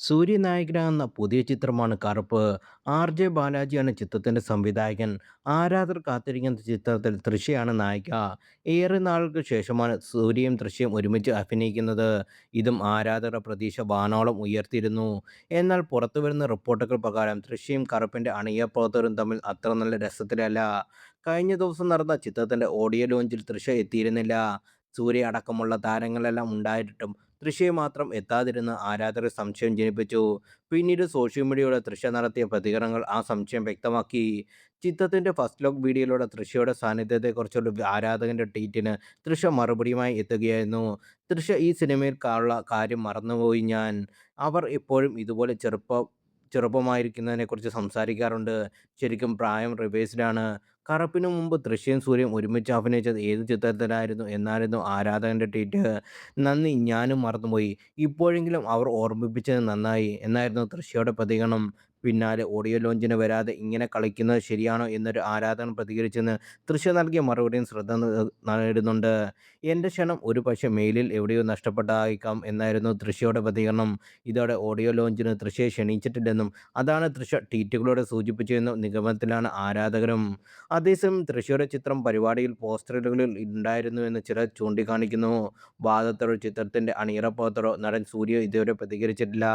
സൂര്യനായകനാകുന്ന പുതിയ ചിത്രമാണ് കറുപ്പ്. ആർ.ജെ. ബാലാജിയാണ് ചിത്രത്തിന്റെ സംവിധായകൻ. ആരാധകർ കാത്തിരിക്കുന്ന ചിത്രത്തിൽ തൃഷയാണ് നായിക. ഏറെ നാളുകൾക്ക് ശേഷമാണ് സൂര്യയും തൃഷയും ഒരുമിച്ച് അഭിനയിക്കുന്നത്. ഇതും ആരാധകരുടെ പ്രതീക്ഷ വാനോളം ഉയർത്തിയിരുന്നു. എന്നാൽ പുറത്തുവരുന്ന റിപ്പോർട്ടുകൾ പ്രകാരം തൃഷയും കറുപ്പിന്റെ അണിയറപ്രവർത്തകരും തമ്മിൽ അത്ര നല്ല രസത്തിലല്ല. കഴിഞ്ഞ ദിവസം നടന്ന ചിത്രത്തിന്റെ ഓഡിയോ ലോഞ്ചിൽ തൃഷ എത്തിയിരുന്നില്ല. സൂര്യ അടക്കമുള്ള താരങ്ങളെല്ലാം ഉണ്ടായിട്ടും തൃഷയെ മാത്രം എത്താതിരുന്ന് ആരാധകരെ സംശയം ജനിപ്പിച്ചു. പിന്നീട് സോഷ്യൽ മീഡിയയിലൂടെ തൃഷ നടത്തിയ പ്രതികരണങ്ങൾ ആ സംശയം വ്യക്തമാക്കി. ചിത്രത്തിന്റെ ഫസ്റ്റ് ലുക്ക് വീഡിയോയിലൂടെ തൃഷയുടെ സാന്നിധ്യത്തെക്കുറിച്ചുള്ള ആരാധകന്റെ ട്വീറ്റിന് തൃഷ മറുപടിയുമായി എത്തുകയായിരുന്നു. തൃഷ ഈ സിനിമയിൽ ഉള്ള കാര്യം മറന്നുപോയി ഞാൻ. അവർ എപ്പോഴും ഇതുപോലെ ചെറുപ്പമായിരിക്കുന്നതിനെക്കുറിച്ച് സംസാരിക്കാറുണ്ട്. ശരിക്കും പ്രായം റിവേഴ്സ്ഡാണ്. കറുപ്പിനു മുമ്പ് തൃഷയും സൂര്യയും ഒരുമിച്ച് അഭിനയിച്ചത് ഏത് ചിത്രത്തിലായിരുന്നു എന്നായിരുന്നു ആരാധകന്റെ ട്വീറ്റ്. നന്ദി, ഞാനും മറന്നുപോയി. ഇപ്പോഴെങ്കിലും അവർ ഓർമ്മിപ്പിച്ചത് നന്നായി എന്നായിരുന്നു തൃഷയുടെ പ്രതികരണം. പിന്നാലെ ഓഡിയോ ലോഞ്ചിന് വരാതെ ഇങ്ങനെ കളിക്കുന്നത് ശരിയാണോ എന്നൊരു ആരാധകൻ പ്രതികരിച്ചെന്ന് തൃഷ നൽകിയ മറുപടിയും ശ്രദ്ധ നേടുന്നുണ്ട്. എൻ്റെ ക്ഷണം ഒരുപക്ഷേ മെയിലിൽ എവിടെയോ നഷ്ടപ്പെട്ടതായേക്കാം എന്നായിരുന്നു തൃഷയുടെ പ്രതികരണം. ഇതോടെ ഓഡിയോ ലോഞ്ചിന് തൃഷയെ ക്ഷണിച്ചിട്ടില്ലെന്നും അതാണ് തൃഷ ട്വീറ്റുകളിലൂടെ സൂചിപ്പിച്ചതെന്നും നിഗമനത്തിലാണ് ആരാധകരും. അതേസമയം തൃഷയുടെ ചിത്രം പരിപാടിയിൽ പോസ്റ്ററുകളിൽ ഉണ്ടായിരുന്നുവെന്ന് ചിലർ ചൂണ്ടിക്കാണിക്കുന്നു. വാദത്തോട് ചിത്രത്തിന്റെ അണിയറ പ്രവർത്തകരോ നടൻ സൂര്യയോ ഇതുവരെ പ്രതികരിച്ചിട്ടില്ല.